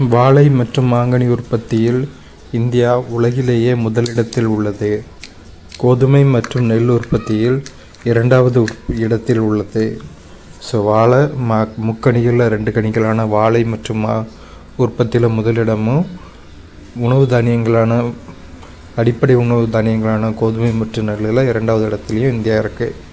வாழை மற்றும் மாங்கனி உற்பத்தியில் இந்தியா உலகிலேயே முதலிடத்தில் உள்ளது. கோதுமை மற்றும் நெல் உற்பத்தியில் இரண்டாவது இடத்தில் உள்ளது. வாழை முக்கணிகளில் 2 கனிகளான வாழை மற்றும் உற்பத்தியில் முதலிடமும், உணவு தானியங்களான அடிப்படை உணவு தானியங்களான கோதுமை மற்றும் நெல்லில் 2வது இடத்துலையும் இந்தியா இருக்குது.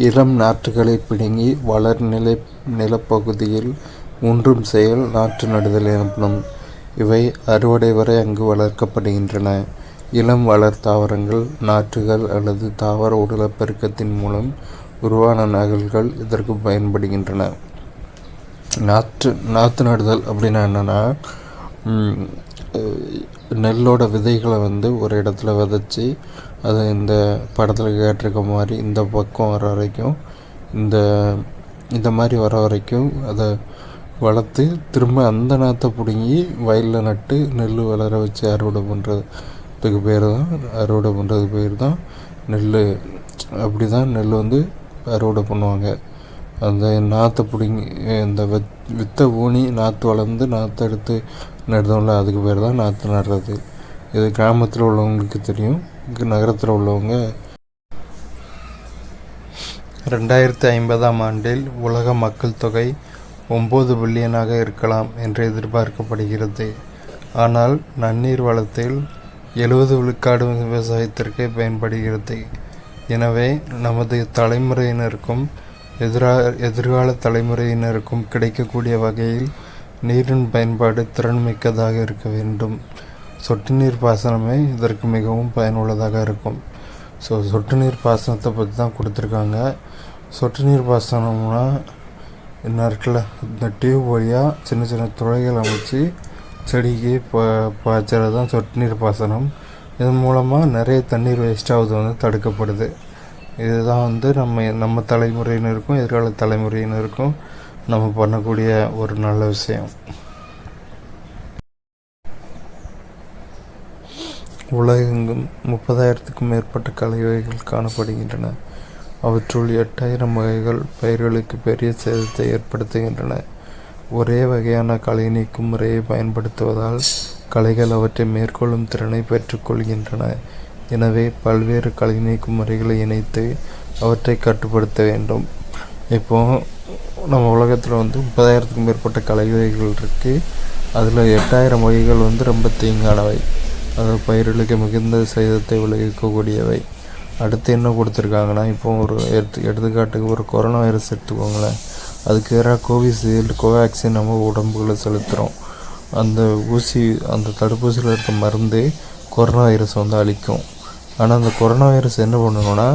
இளம் நாற்றுகளை பிடுங்கி வளர் நிலப்பகுதியில் ஊன்றும் செயல் நாற்று நடுதல் எனப்படும். இவை அறுவடை வரை அங்கு வளர்க்கப்படுகின்றன. இளம் வளர் தாவரங்கள், நாற்றுகள் அல்லது தாவர உடலப்பெருக்கத்தின் மூலம் உருவான நகல்கள் இதற்கு பயன்படுகின்றன. நாற்று நடுதல் அப்படின்னா என்னென்னா, நெல்லோட விதைகளை ஒரு இடத்துல விதைச்சி அதை இந்த படத்தில் கேட்டிருக்க மாதிரி இந்த பக்கம் வர வரைக்கும் இந்த மாதிரி வர வரைக்கும் அதை வளர்த்து திரும்ப அந்த நாற்றை பிடுங்கி வயலில் நட்டு நெல் வளர வச்சு அறுவடை பண்ணுறதுக்கு பேர் தான் நெல். அப்படி தான் நெல் அறுவடை பண்ணுவாங்க. அந்த நாற்றை பிடுங்கி இந்த வித்தை ஊனி நாற்று வளர்ந்து நாற்றை எடுத்து நடுதோம்ல, அதுக்கு பேர் தான் நாற்று நடுறது. இது கிராமத்தில் உள்ளவங்களுக்கு தெரியும். நகரத்தில் உள்ளவங்க 2050ஆம் ஆண்டில் உலக மக்கள் தொகை 9 பில்லியனாக இருக்கலாம் என்று எதிர்பார்க்கப்படுகிறது. ஆனால் நன்னீர் வளத்தில் 70 விழுக்காடு விவசாயத்திற்கே பயன்படுகிறது. எனவே நமது தலைமுறையினருக்கும் எதிர்கால தலைமுறையினருக்கும் கிடைக்கக்கூடிய வகையில் நீரின் பயன்பாடு திறன்மிக்கதாக இருக்க வேண்டும். சொட்டு நீர் பாசனமே இதற்கு மிகவும் பயனுள்ளதாக இருக்கும். சொட்டு நீர் பாசனத்தை பற்றி தான் கொடுத்துருக்காங்க. சொட்டு நீர் பாசனம்னா என்ன இருக்குல்ல, இந்த டியூப் வழியாக சின்ன சின்ன துளைகள் அமைச்சு செடிக்கு பாய்ச்சறது தான் சொட்டு நீர் பாசனம். இதன் மூலமாக நிறைய தண்ணீர் வேஸ்ட் ஆகுது தடுக்கப்படுது. இதுதான் நம்ம தலைமுறையினருக்கும் எதிர்கால தலைமுறையினருக்கும் நம்ம பண்ணக்கூடிய ஒரு நல்ல விஷயம். உலகெங்கும் 30,000க்கும் மேற்பட்ட களை வகைகள் காணப்படுகின்றன. அவற்றுள் 8,000 வகைகள் பயிர்களுக்கு பெரிய சேதத்தை ஏற்படுத்துகின்றன. ஒரே வகையான களை நீக்கும் முறையை பயன்படுத்துவதால் களைகள் அவற்றை மேற்கொள்ளும் திறனை பெற்றுக்கொள்கின்றன. எனவே பல்வேறு களை நீக்கும் முறைகளை இணைத்து அவற்றை கட்டுப்படுத்த வேண்டும். இப்போது நம்ம உலகத்தில் 30,000க்கும் மேற்பட்ட களை வகைகள் இருக்குது. அதில் 8,000 வகைகள் ரொம்ப தீங்கானவை, அது பயிர்களுக்கு மிகுந்த சேதத்தை விளைவிக்கக்கூடியவை. அடுத்து என்ன கொடுத்துருக்காங்கன்னா, இப்போ ஒரு எடுத்துக்காட்டுக்கு ஒரு கொரோனா வைரஸ் எடுத்துக்கோங்களேன். அதுக்கு எதிராக கோவிஷீல்டு, கோவேக்சின் நம்ம உடம்புகளை செலுத்துகிறோம். அந்த தடுப்பூசியில் இருக்க மருந்து கொரோனா வைரஸ் அழிக்கும். ஆனால் அந்த கொரோனா வைரஸ் என்ன பண்ணணும்னா,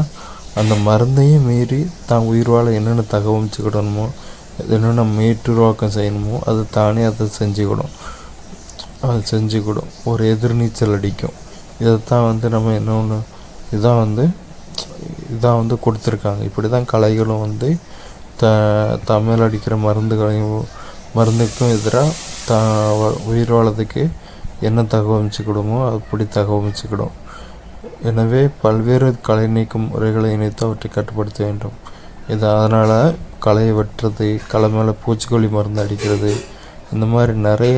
அந்த மருந்தையும் மீறி தான் உயிர் வாழ என்னென்ன தகவமைச்சுக்கிடணுமோ, என்னென்ன மீட்டுருவாக்கம் செய்யணுமோ அது தானே அதை செஞ்சுக்கிடும். ஒரு எதிர்நீச்சல் அடிக்கும். இதைத்தான் நம்ம இன்னொன்று இதான் கொடுத்துருக்காங்க. இப்படி தான் களைகளும் தமிழ் அடிக்கிற மருந்துக்கும் எதிராக உயிர் வாழறதுக்கு என்ன தகவமைச்சுக்கிடுமோ அப்படி தகவமைச்சுக்கிடும். எனவே பல்வேறு களை நீக்கும் முறைகளை இணைத்து அவற்றை கட்டுப்படுத்த வேண்டும். அதனால் களையை வெட்டுறது, களை மேலே பூச்சிக்கொல்லி மருந்து அடிக்கிறது, இந்த மாதிரி நிறைய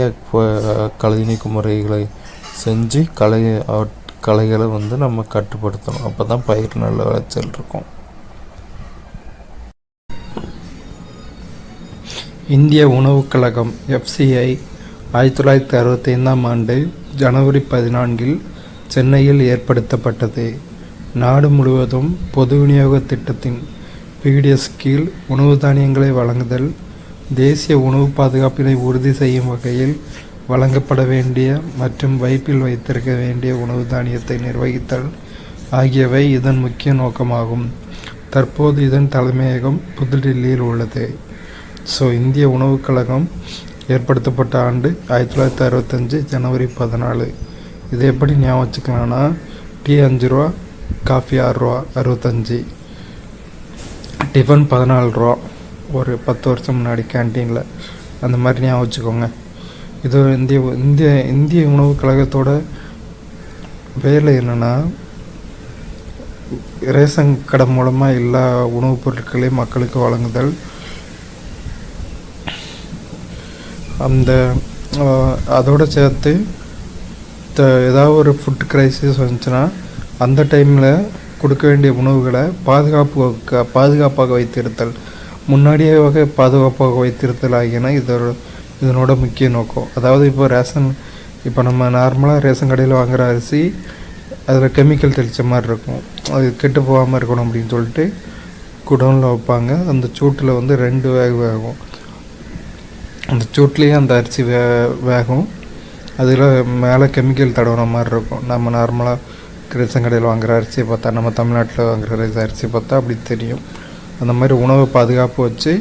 களை நீக்கும் முறைகளை செஞ்சு களைகளை நம்ம கட்டுப்படுத்தணும். அப்போ தான் பயிர் நல்ல விளைச்சல் இருக்கும். இந்திய உணவுக் கழகம் FCI 1965ஆம் ஆண்டு ஜனவரி 14இல் சென்னையில் ஏற்படுத்தப்பட்டது. நாடு முழுவதும் பொது விநியோக திட்டத்தின் PDS கீழ் உணவு தானியங்களை வழங்குதல், தேசிய உணவு பாதுகாப்பினை உறுதி செய்யும் வகையில் வழங்கப்பட வேண்டிய மற்றும் வைப்பில் வைத்திருக்க வேண்டிய உணவு தானியத்தை நிர்வகித்தல் ஆகியவை இதன் முக்கிய நோக்கமாகும். தற்போது இதன் தலைமையகம் புதுடில்லியில் உள்ளது. இந்திய உணவுக் கழகம் ஏற்படுத்தப்பட்ட ஆண்டு 1965 ஜனவரி 14. இது எப்படி ஞாபகம் வச்சுக்கலாம்னா, டீ 5 ரூபா, காஃபி 6 ரூபா 65, டிஃபன் 14 ரூபா ஒரு 10 வருஷம் முன்னாடி கேன்டீனில். அந்த மாதிரி ஞாபகம் வச்சுக்கோங்க. இது இந்திய உணவுக் கழகத்தோட வேலை என்னென்னா, ரேஷன் கடை மூலமாக எல்லா உணவுப் பொருட்களையும் மக்களுக்கு வழங்குதல், அந்த அதோடு சேர்த்து ஏதாவது ஒரு ஃபுட் க்ரைசிஸ் வந்துச்சுன்னா அந்த டைமில் கொடுக்க வேண்டிய உணவுகளை பாதுகாப்பாக வைத்திருத்தல், முன்னாடியே பாதுகாப்பாக வைத்திருத்தல் ஆகியன இதனோட முக்கிய நோக்கம். அதாவது இப்போ நம்ம நார்மலாக ரேஷன் கடையில் வாங்குகிற அரிசி அதில் கெமிக்கல் தெளித்த மாதிரி இருக்கும். அது கெட்டு போகாமல் இருக்கணும் அப்படின்னு சொல்லிட்டு குடோனில் வைப்பாங்க. அந்த சூட்டில் வந்து 2 வேகும். அந்த சூட்லேயே அந்த அரிசி வேகும். அதில் மேலே கெமிக்கல் தடவுன மாதிரி இருக்கும். நம்ம நார்மலாக ரேஷன் கடையில் வாங்குகிற அரிசியை பார்த்தா, நம்ம தமிழ்நாட்டில் வாங்குகிற அரிசி பார்த்தா அப்படி தெரியும். அந்த மாதிரி உணவு பாதுகாப்பு வச்சு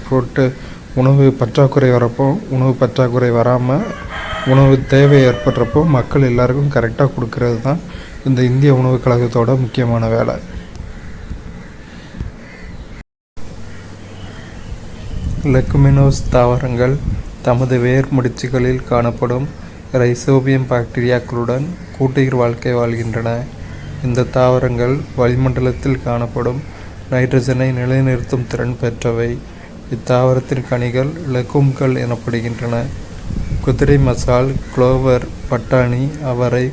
போட்டு உணவு பற்றாக்குறை வரப்போ, உணவு பற்றாக்குறை வராமல் உணவு தேவை ஏற்படுறப்போ மக்கள் எல்லாருக்கும் கரெக்டாக கொடுக்கறது தான் இந்த இந்திய உணவு கழகத்தோட முக்கியமான வேலை. லெகுமினோஸ் தாவரங்கள் தமது வேர் முடிச்சுகளில் காணப்படும் ரைசோபியம் பாக்டீரியாக்களுடன் கூட்டுயிர் வாழ்க்கை வாழ்கின்றன. இந்த தாவரங்கள் வளிமண்டலத்தில் காணப்படும் நைட்ரஜனை நிலைநிறுத்தும் திறன் பெற்றவை. இத்தாவரத்தின் கனிகள் லெகும்கள் எனப்படுகின்றன. குதிரை மசால், குளோவர், பட்டாணி, அவரை,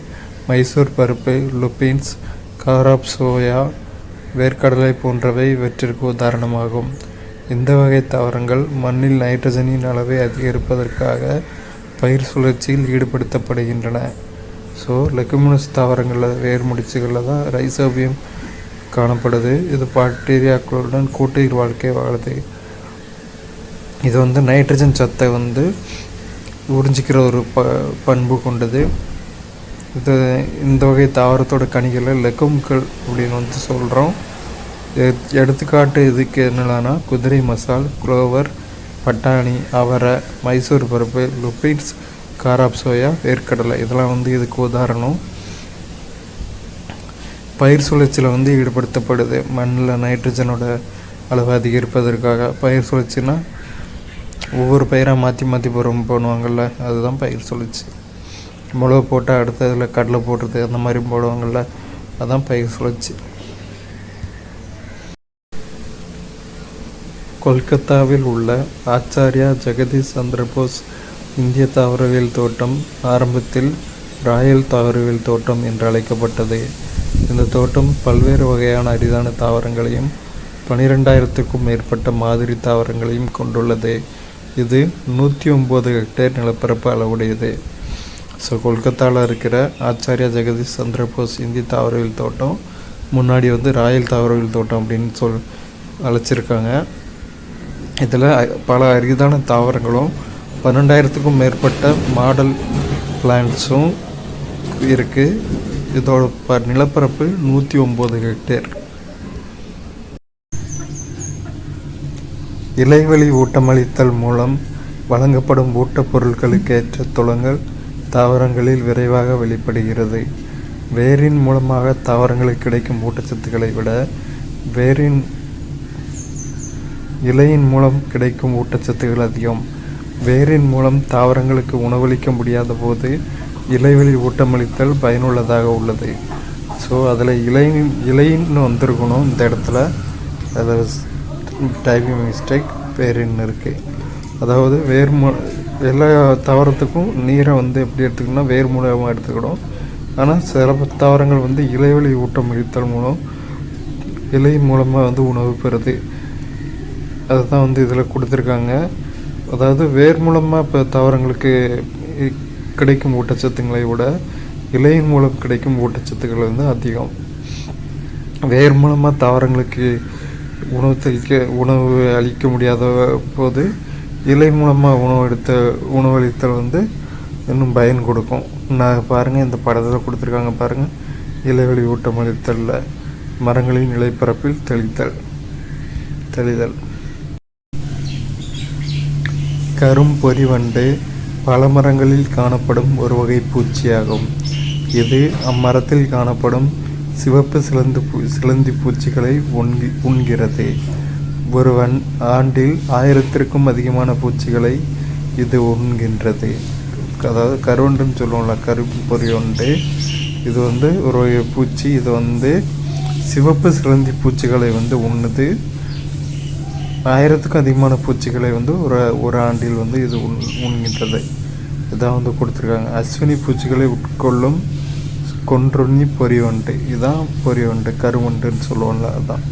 மைசூர் பருப்பு, லுபின்ஸ், காராப் சோயா, வேர்க்கடலை போன்றவை இவற்றிற்கு உதாரணமாகும். இந்த வகை தாவரங்கள் மண்ணில் நைட்ரஜனின் அளவை அதிகரிப்பதற்காக பயிர் சுழற்சியில் ஈடுபடுத்தப்படுகின்றன. ஸோ லெகுமினஸ் தாவரங்களில் வேர் முடிச்சுகளில் தான் ரைசோபியம் காணப்படுது. இது பாக்டீரியாக்களுடன் கூட்டுயிர் வாழ்க்கை வாழுது. இது வந்து நைட்ரஜன் சத்தை வந்து உறிஞ்சிக்கிற ஒரு பண்பு கொண்டது. இந்த வகை தாவரத்தோட கனிகளை லெகும்கள் அப்படின்னு வந்து சொல்கிறோம். எடுத்துக்காட்டு இதுக்கு என்னென்னா குதிரை மசால், குளோவர், பட்டாணி, அவரை, மைசூர் பருப்பு, லுபின்ஸ், காராப் சோயா, வேர்க்கடலை இதெல்லாம் வந்து இதுக்கு உதாரணம். பயிர் சுழற்சியில் வந்து ஈடுபடுத்தப்படுது. மண்ணில் நைட்ரஜனோட அளவு அதிகரிப்பதற்காக பயிர் சுழற்சினா ஒவ்வொரு பயிராக மாற்றி பண்ணுவாங்கள்ல, அதுதான் பயிர் சுழற்சி. மிளகு போட்டால் அடுத்ததில் கடலை போடுறது அந்த மாதிரி போடுவாங்கள்ல, அதுதான் பயிர் சுழற்சி. கொல்கத்தாவில் உள்ள ஆச்சாரியா ஜெகதீஷ் சந்திரபோஸ் இந்திய தாவரவியல் தோட்டம் ஆரம்பத்தில் ராயல் தாவரவியல் தோட்டம் என்று அழைக்கப்பட்டது. இந்த தோட்டம் பல்வேறு வகையான அரிதான தாவரங்களையும் 12,000க்கும் மேற்பட்ட மாதிரி தாவரங்களையும் கொண்டுள்ளது. இது 109 ஹெக்டேர் நிலப்பரப்பு அளவுடையது. ஸோ கொல்கத்தாவில் இருக்கிற ஆச்சாரியா ஜெகதீஷ் சந்திரபோஸ் இந்திய தாவரவியல் தோட்டம் முன்னாடி வந்து ராயல் தாவரவியல் தோட்டம் அப்படின்னு அழைச்சிருக்காங்க. இதில் பல அரிதான தாவரங்களும் 12,000க்கும் மேற்பட்ட மாடல் பிளான்ட்ஸும் இருக்குது. இதோட நிலப்பரப்பு 109 ஹெக்டேர். இலைவழி ஊட்டமளித்தல் மூலம் வழங்கப்படும் ஊட்டப்பொருட்களுக்கு ஏற்ற துளங்கள் தாவரங்களில் விரைவாக வெளிப்படுகிறது. வேரின் மூலமாக தாவரங்களுக்கு கிடைக்கும் ஊட்டச்சத்துக்களை விட இலையின் மூலம் கிடைக்கும் ஊட்டச்சத்துக்கள் அதிகம். வேரின் மூலம் தாவரங்களுக்கு உணவளிக்க முடியாத போது இலைவெளி ஊட்டமளித்தல் பயனுள்ளதாக உள்ளது. ஸோ அதில் இலைன்னு வந்திருக்கணும் இந்த இடத்துல, அதில் டைப்பிங் மிஸ்டேக் வேரின்னு இருக்குது. அதாவது எல்லா தாவரத்துக்கும் நீரை வந்து எப்படி எடுத்துக்கணும்னா வேர் மூலமாக எடுத்துக்கணும். ஆனால் சில தாவரங்கள் வந்து இலைவெளி ஊட்டமளித்தல் மூலம் இலை மூலமாக வந்து உணவு பெறுது. அதுதான் வந்து இதில் கொடுத்துருக்காங்க. அதாவது வேர் மூலமாக இப்போ தாவரங்களுக்கு கிடைக்கும் ஊட்டச்சத்துக்களை விட இலையின் மூலம் கிடைக்கும் ஊட்டச்சத்துக்கள் வந்து அதிகம். வேர் மூலமாக தாவரங்களுக்கு உணவு அளிக்க முடியாத போது இலை மூலமாக உணவளித்தல் வந்து இன்னும் பயன் கொடுக்கும். நான் பாருங்கள், இந்த படத்தில் கொடுத்துருக்காங்க பாருங்கள். இலைவெளி ஊட்டமளித்தலில் மரங்களின் இலைப்பரப்பில் தெளிதல். கரும்பொறிவண்டு பல மரங்களில் காணப்படும் ஒரு வகை பூச்சியாகும். இது அம்மரத்தில் காணப்படும் சிவப்பு சிலந்தி பூச்சிகளை உண்கிறது. ஒருவன் ஆண்டில் 1000க்கும் அதிகமான பூச்சிகளை இது உண்கின்றது. அதாவது கருவண்டுன்னு சொல்லுவோம்ல, கரும்பொறிவண்டு, இது வந்து ஒரு பூச்சி. இது வந்து சிவப்பு சிலந்தி பூச்சிகளை வந்து உண்ணுது. 1000க்கும் அதிகமான பூச்சிகளை வந்து ஒரு ஆண்டில் வந்து இது உண்கின்றது. இதான் வந்து கொடுத்துருக்காங்க. அஸ்வினி பூச்சிகளை உட்கொள்ளும் கொன்றுண்ணி பொறிவண்டு. இதுதான் பொறிவண்டு, கருவண்டுன்னு சொல்லுவோம்ல, அதுதான்.